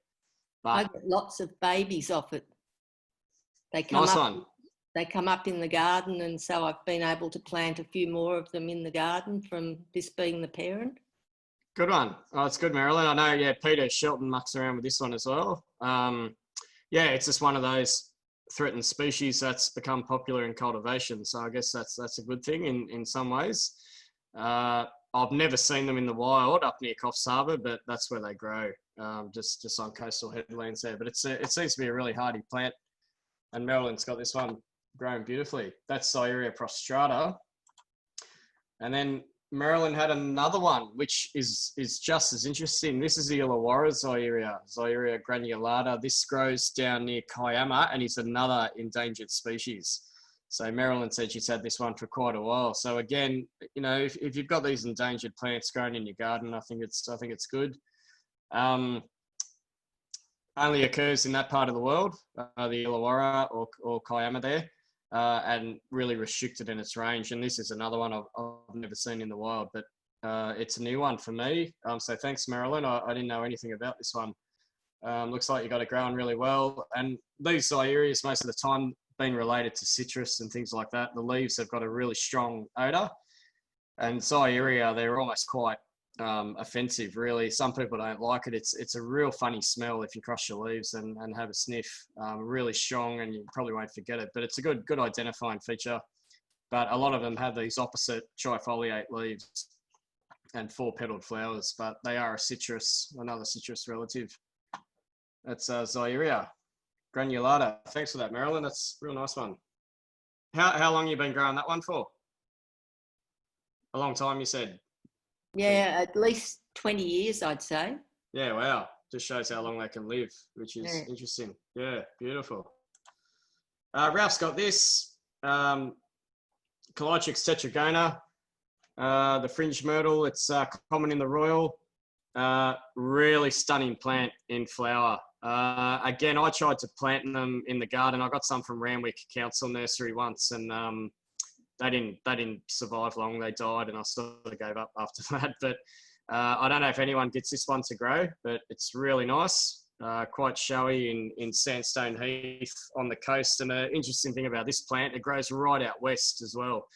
But I get lots of babies off it. They come nice up. one. They come up in the garden, and so I've been able to plant a few more of them in the garden from this being the parent. Good one. Oh, it's good, Marilyn. I know, yeah, Peter Shelton mucks around with this one as well. Yeah, it's just one of those threatened species that's become popular in cultivation. So I guess that's a good thing in some ways. I've never seen them in the wild up near Coffs Harbour, but that's where they grow. just on coastal headlands there. But it seems to be a really hardy plant, and Maryland's got this one growing beautifully. That's Zaiuria prostrata. And then Maryland had another one, which is just as interesting. This is the Illawarra Zaiuria granulata. This grows down near Kiama and is another endangered species. So Maryland said she's had this one for quite a while. So again, you know, if you've got these endangered plants growing in your garden, I think it's good. Only occurs in that part of the world, the Illawarra or Kiama there. And really restricted in its range. And this is another one I've never seen in the wild, but it's a new one for me. So thanks, Marilyn. I didn't know anything about this one. Looks like you got it growing really well. And these Zaiurias, most of the time, been related to citrus and things like that. The leaves have got a really strong odor. And Zaiuria, they're almost quite offensive, really. Some people don't like it. It's a real funny smell if you crush your leaves and have a sniff. Really strong, and you probably won't forget it. But it's a good identifying feature. But a lot of them have these opposite trifoliate leaves and 4-petaled flowers. But they are another citrus relative. That's Zaiuria granulata. Thanks for that, Marilyn. That's a real nice one. How long you been growing that one for? A long time, you said. Yeah, at least 20 years, I'd say. Yeah, wow. Just shows how long they can live, which is interesting. Yeah, beautiful. Ralph's got this. Calitrix tetragona, the fringe myrtle. It's common in the Royal. Really stunning plant in flower. Again, I tried to plant them in the garden. I got some from Randwick Council Nursery once, and they didn't survive long. They died, and I sort of gave up after that. But I don't know if anyone gets this one to grow, but it's really nice. Quite showy in sandstone heath on the coast. And the interesting thing about this plant, it grows right out west as well.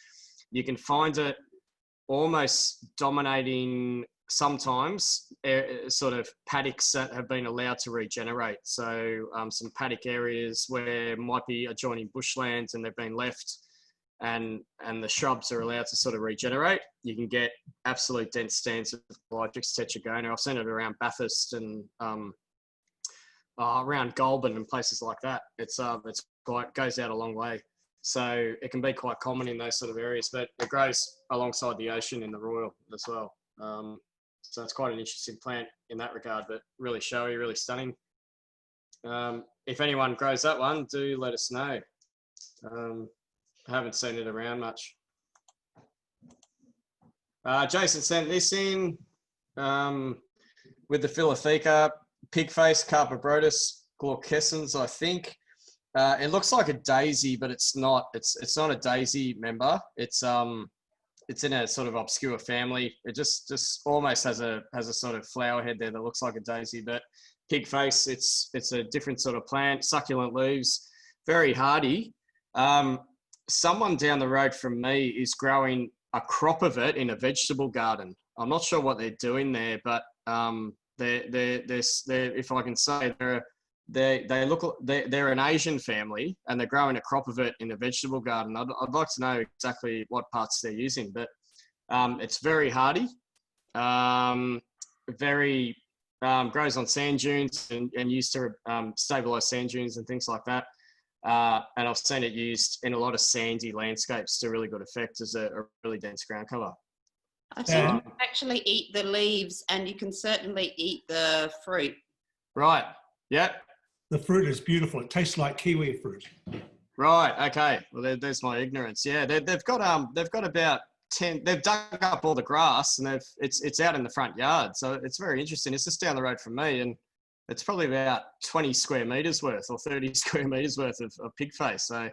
You can find it almost dominating sometimes sort of paddocks that have been allowed to regenerate. So some paddock areas where might be adjoining bushlands and they've been left, and the shrubs are allowed to sort of regenerate. You can get absolute dense stands of Calitrix tetragona. I've seen it around Bathurst and around Goulburn and places like that. It's quite, goes out a long way. So it can be quite common in those sort of areas, but it grows alongside the ocean in the Royal as well. So it's quite an interesting plant in that regard, but really showy, really stunning. If anyone grows that one, do let us know. I haven't seen it around much. Jason sent this in with the Philotheca, pigface, Carpobrotus glaucescens, I think. It looks like a daisy, but it's not. It's not a daisy member. It's in a sort of obscure family. It just almost has a sort of flower head there that looks like a daisy, but pigface. It's a different sort of plant. Succulent leaves, very hardy. Someone down the road from me is growing a crop of it in a vegetable garden. I'm not sure what they're doing there, but they're if I can say, they're an Asian family and they're growing a crop of it in a vegetable garden. I'd like to know exactly what parts they're using, but it's very hardy, grows on sand dunes and used to stabilise sand dunes and things like that. And I've seen it used in a lot of sandy landscapes to really good effect as a really dense ground cover. I think you can actually eat the leaves and you can certainly eat the fruit. Right. Yeah. The fruit is beautiful. It tastes like kiwi fruit. Right. Okay. Well, there's my ignorance. Yeah. They've got about 10. They've dug up all the grass and it's out in the front yard. So it's very interesting. It's just down the road from me, and it's probably about 20 square meters worth or 30 square meters worth of pig face. So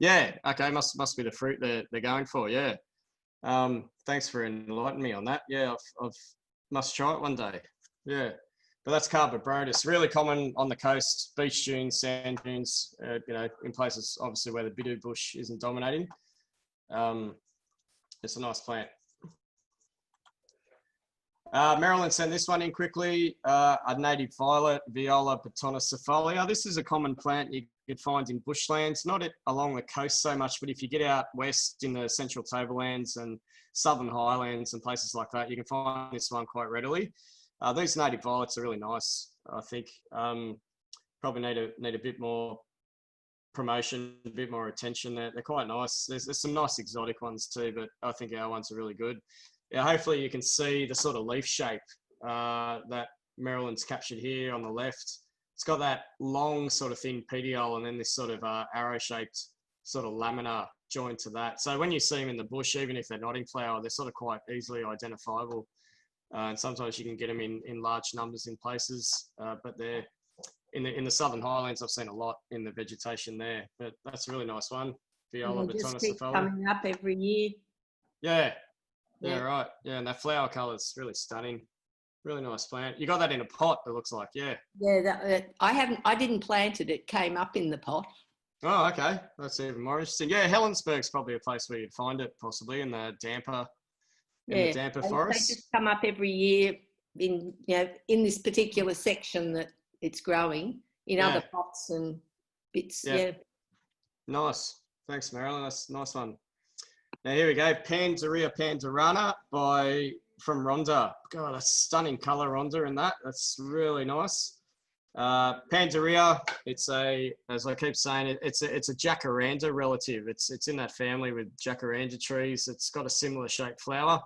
yeah. Okay. Must be the fruit they're going for. Yeah. Thanks for enlightening me on that. Yeah. I've must try it one day. Yeah. But that's Carpobrotus, really common on the coast, beach dunes, sand dunes, in places obviously where the bidu bush isn't dominating. It's a nice plant. Marilyn sent this one in quickly, a native violet, Viola betonicipholia. This is a common plant you could find in bushlands, not along the coast so much, but if you get out west in the central tablelands and southern highlands and places like that, you can find this one quite readily. These native violets are really nice, I think. Probably need a bit more promotion, a bit more attention. They're quite nice. There's some nice exotic ones too, but I think our ones are really good. Yeah, hopefully you can see the sort of leaf shape that Marilyn's captured here on the left. It's got that long sort of thin petiole and then this sort of arrow-shaped sort of lamina joined to that. So when you see them in the bush, even if they're not in flower, they're sort of quite easily identifiable. And sometimes you can get them in large numbers in places, but they're in the Southern Highlands. I've seen a lot in the vegetation there, but that's a really nice one. Viola They just betonica keep folia. coming up every year. Yeah, Yeah. right. Yeah, and that flower colour's really stunning. Really nice plant. You got that in a pot, it looks like. Yeah. Yeah, I didn't plant it. It came up in the pot. Oh, okay. That's even more interesting. Yeah, Helensburgh's probably a place where you'd find it, possibly in the damper, Yeah, they forest. just come up every year in this particular section that it's growing in other pots and bits. Yeah. Nice. Thanks, Marilyn. That's a nice one. Now here we go. Pandaria pandarana from Rhonda. God, that's stunning colour, Rhonda, in that. That's really nice. Pandaria, as I keep saying, it's a jacaranda relative. It's in that family with jacaranda trees. It's got a similar shaped flower.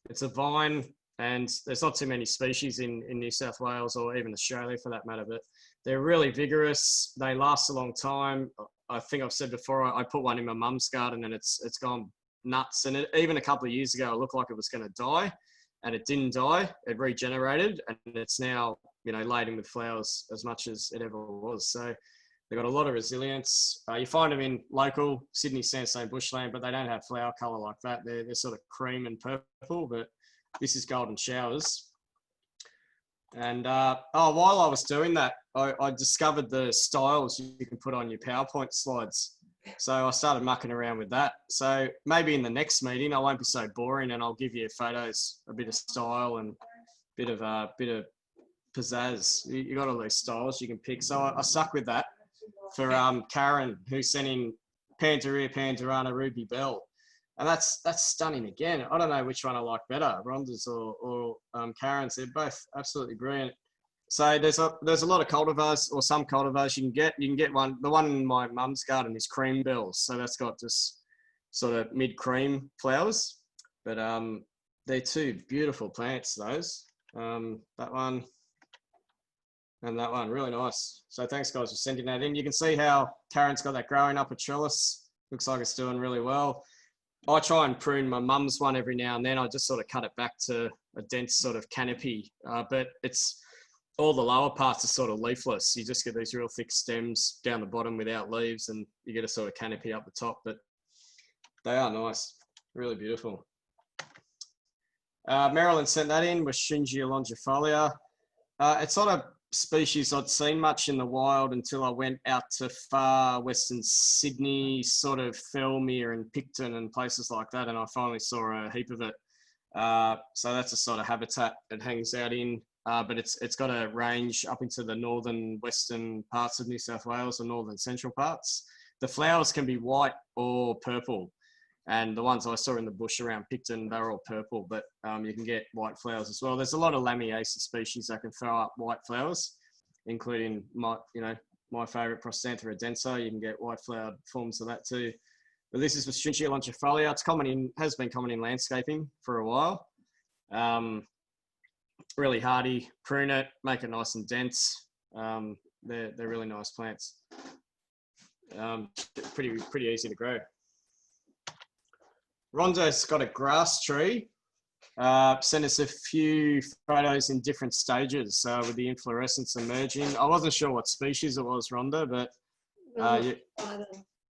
It's a vine, and there's not too many species in New South Wales or even Australia for that matter, but they're really vigorous. They last a long time. I think I've said before, I put one in my mum's garden and it's gone nuts. And even a couple of years ago, it looked like it was going to die, and it didn't die. It regenerated, and it's now, laden with flowers as much as it ever was. So they've got a lot of resilience. You find them in local Sydney sandstone bushland, but they don't have flower colour like that. They're sort of cream and purple, but this is golden showers. And while I was doing that, I discovered the styles you can put on your PowerPoint slides. So I started mucking around with that. So maybe in the next meeting, I won't be so boring, and I'll give you photos, a bit of style and a bit of pizzazz. You got all these styles you can pick. So I stuck with that for Karen, who sent in Pandaria pandarana Ruby Bell. And that's stunning again. I don't know which one I like better, Rhonda's or Karen's. They're both absolutely brilliant. So there's a lot of cultivars, or some cultivars you can get. You can get one. The one in my mum's garden is cream bells. So that's got just sort of mid-cream flowers. But they're two beautiful plants, those. That one and that one, really nice. So thanks guys for sending that in. You can see how Karen's got that growing up a trellis. Looks like it's doing really well. I try and prune my mum's one every now and then. I just sort of cut it back to a dense sort of canopy, but it's all the lower parts are sort of leafless. You just get these real thick stems down the bottom without leaves, and you get a sort of canopy up the top, but they are nice, really beautiful. Marilyn sent that in with Shringia longifolia. It's not a species I'd seen much in the wild until I went out to far western Sydney, sort of Thelmere and Picton and places like that, and I finally saw a heap of it. So that's a sort of habitat it hangs out in, but it's got a range up into the northern western parts of New South Wales or northern central parts. The flowers can be white or purple, and the ones I saw in the bush around Picton, they're all purple, but you can get white flowers as well. There's a lot of Lamiaceae species that can throw up white flowers, including my favourite Prostanthera densa. You can get white flowered forms of that too. But this is with Shringia longifolia. Has been common in landscaping for a while. Really hardy. Prune it, make it nice and dense. They're really nice plants. Pretty easy to grow. Rhonda's got a grass tree. Sent us a few photos in different stages with the inflorescence emerging. I wasn't sure what species it was, Rhonda, but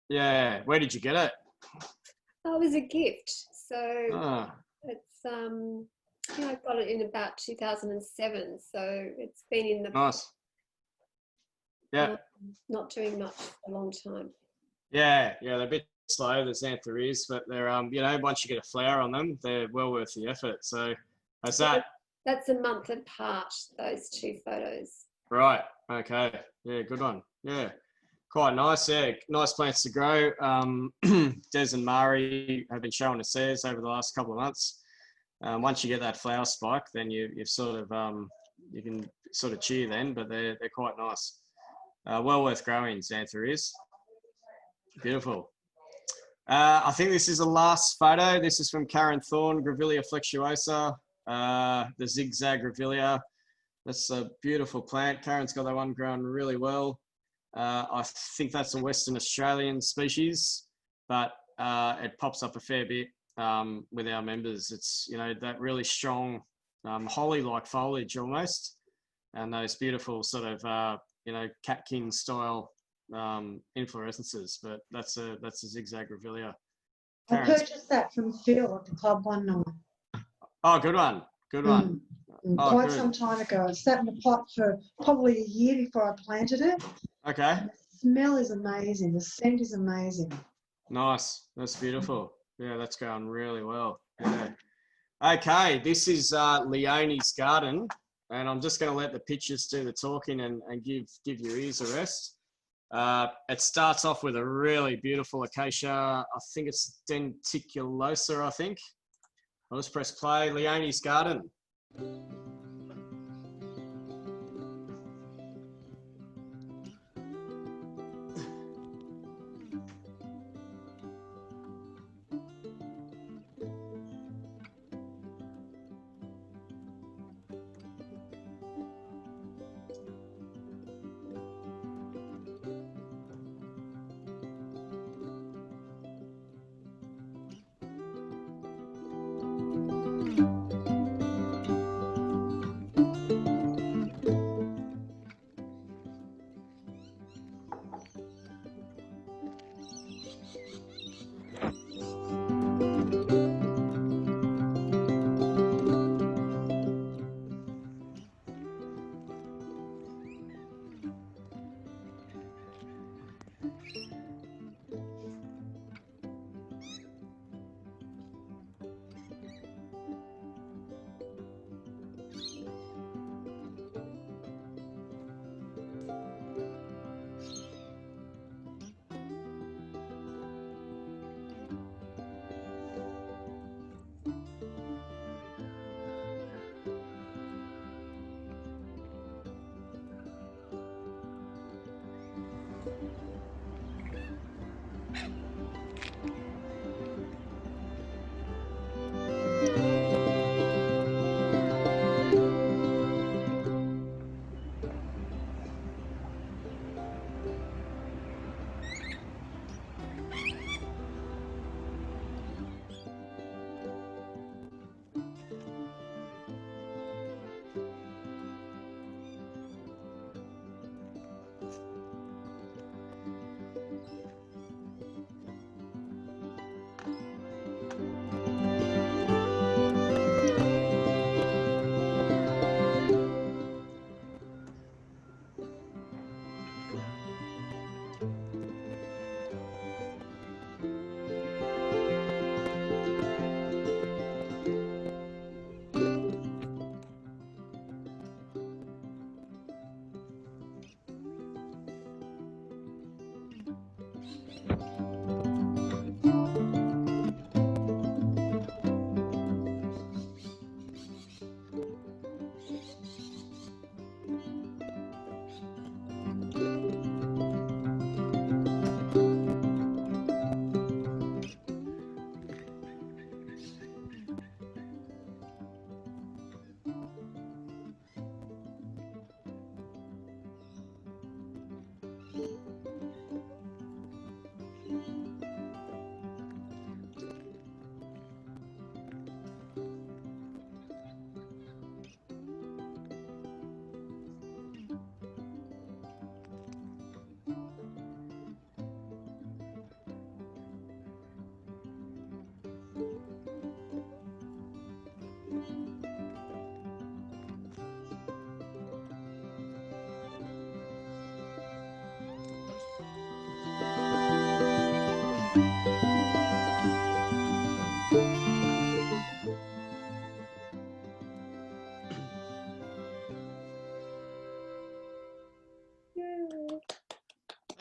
yeah. Where did you get it? Oh, it was a gift. So it's I got it in about 2007. So it's been in the nice. Yeah. Not doing much for a long time. Yeah, they're a bit slow, the xantha is, but they're once you get a flower on them, they're well worth the effort. So that's that. That's a month apart, those two photos. Right. Okay. Yeah, good one. Yeah. Quite nice. Yeah, nice plants to grow. Des and Mari have been showing us theirs over the last couple of months. Once you get that flower spike, then you've sort of you can sort of cheer then, but they're quite nice. Well worth growing, Xantha is. Beautiful. I think this is the last photo. This is from Karen Thorne, Grevillea flexuosa, the zigzag Grevillea. That's a beautiful plant. Karen's got that one growing really well. I think that's a Western Australian species, but it pops up a fair bit with our members. It's, you know, that really strong holly-like foliage almost, and those beautiful sort of, you know, catkin style inflorescences. But that's a zigzag Grevillea. I purchased that from Phil at the club one night. Oh, good one. Good one. Quite some time ago. It sat in the pot for probably a year before I planted it. Okay. And the smell is amazing. The scent is amazing. Nice. That's beautiful. Yeah, that's going really well. Yeah. Okay, this is Leonie's garden, and I'm just going to let the pictures do the talking and give your ears a rest. It starts off with a really beautiful acacia. I think it's denticulosa, I think. I'll just press play. Leonie's garden.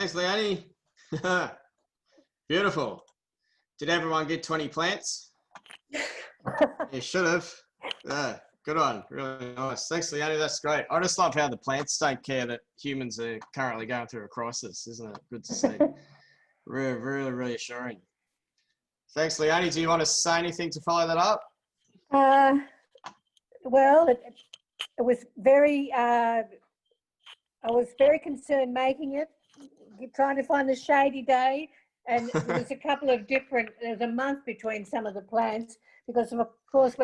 Thanks, Leonie. Beautiful. Did everyone get 20 plants? You should have. Yeah, good one. Really nice. Thanks, Leonie. That's great. I just love how the plants don't care that humans are currently going through a crisis, isn't it? Good to see. Really, really reassuring. Thanks, Leonie. Do you want to say anything to follow that up? Well, it was very, I was very concerned making it, trying to find the shady day. And there was a couple of different, there's a month between some of the plants because of course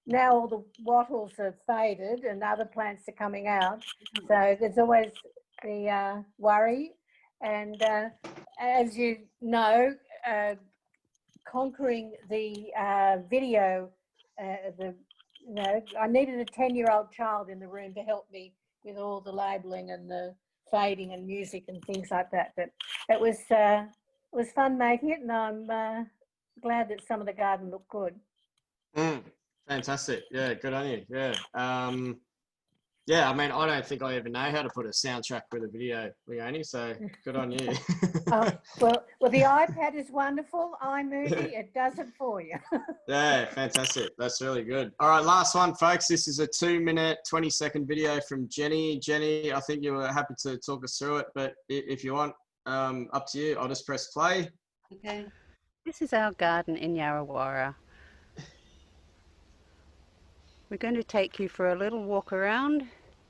now all the wattles have faded and other plants are coming out. So there's always the worry. And as you know, conquering the video, I needed a 10-year-old child in the room to help me with all the labelling and the fading and music and things like that. But it was fun making it, and I'm glad that some of the garden looked good. Fantastic. Yeah, good on you. Yeah. Yeah, I mean, I don't think I even know how to put a soundtrack with a video, Leonie, so good on you. Well, the iPad is wonderful. iMovie, it does it for you. Yeah, fantastic. That's really good. All right, last one, folks. This is a 2-minute, 20-second video from Jenny. Jenny, I think you were happy to talk us through it, but if you want, up to you. I'll just press play. Okay. This is our garden in Yarrawarra. We're going to take you for a little walk around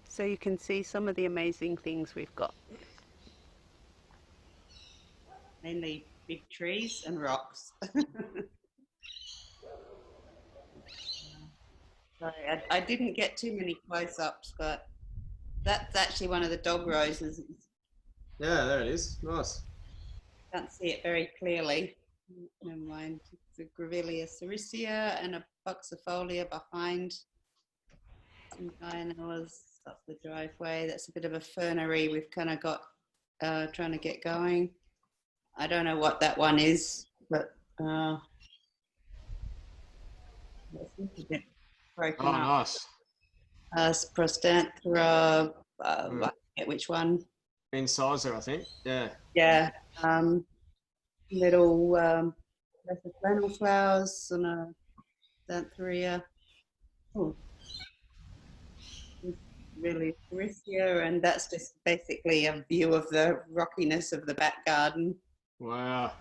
so you can see some of the amazing things we've got. Mainly big trees and rocks. Sorry, I didn't get too many close-ups, but that's actually one of the dog roses. Yeah, there it is. Nice. Can't see it very clearly. Never mind. It's a Grevillea sericea and a buxifolia behind. Some dianellas up the driveway. That's a bit of a fernery we've kind of got trying to get going. I don't know what that one is, but it's a bit broken up. Nice. Prostanthera, I forget which one. Incisor, I think. Yeah. Yeah. Little flannel flowers on a Xantheria. Oh. Really sericea, and that's just basically a view of the rockiness of the back garden. Wow.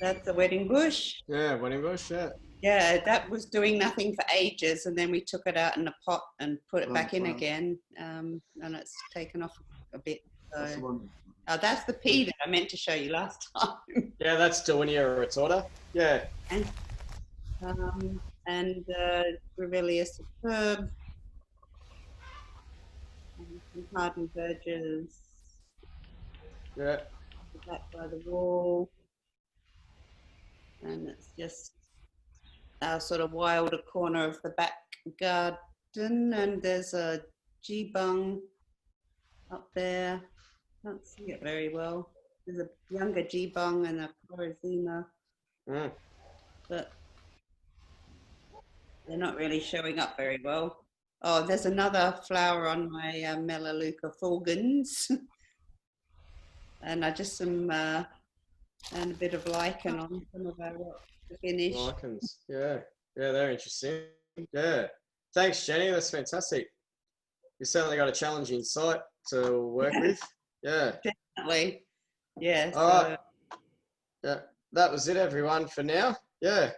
That's a wedding bush. Yeah, wedding bush, yeah. Yeah, that was doing nothing for ages, and then we took it out in a pot and put it back in again, and it's taken off a bit. So. That's the pea that I meant to show you last time. Yeah, that's Dawinia retorta. Yeah. And Grevillea superb. Some hardened verges. Yeah. Back by the wall. And it's just our sort of wilder corner of the back garden. And there's a G-bung up there. Can't see it very well. There's a younger G-bung and a Chlorizema. But they're not really showing up very well. Oh, there's another flower on my Melaleuca fulgens. And just some, and a bit of lichen on some of our rocks to finish. Lichens, yeah. Yeah, they're interesting. Yeah. Thanks, Jenny. That's fantastic. You certainly got a challenging site to work with. Yeah. Definitely. Yeah. All right. Yeah. That was it, everyone, for now. Yeah.